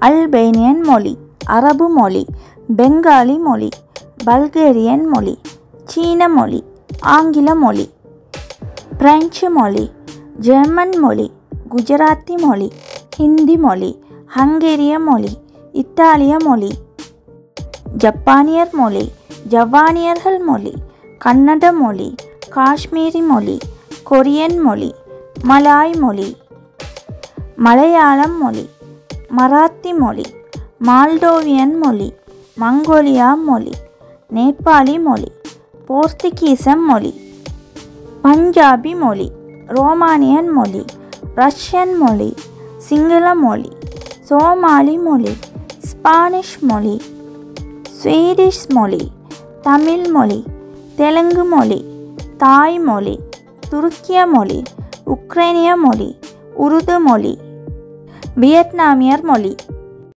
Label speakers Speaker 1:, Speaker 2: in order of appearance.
Speaker 1: Albanian மொழி, அரபு மொழி, பெங்காலி மொழி, பல்கேரியன் மொழி, சீன மொழி, ஆங்கில மொழி, பிரெஞ்சு மொழி, ஜெர்மன் மொழி, குஜராத்தி மொழி, ஹிந்தி மொழி, ஹங்கேரிய மொழி, இத்தாலிய மொழி, ஜப்பானியர் மொழி, ஜப்பானியர்கள் மொழி, கன்னட மொழி, காஷ்மீரி மொழி, கொரியன் மொழி, மலாய் மொழி, மலையாளம் மொழி, மராத்தி மொழி, மால்டோவியன் மொழி, மங்கோலியா மொழி, நேபாளி மொழி, போர்த்துகீசம் மொழி, பஞ்சாபி மொழி, ரோமானியன் மொழி, ரஷ்யன் மொழி, சிங்கள மொழி, சோமாலி மொழி, ஸ்பானிஷ் மொழி, ஸ்வீடிஷ் மொழி, தமிழ் மொழி, தெலுங்கு மொழி, தாய் மொழி, துருக்கிய மொழி, உக்ரைனிய மொழி, உருது மொழி, வியட்நாமியர் மொழி.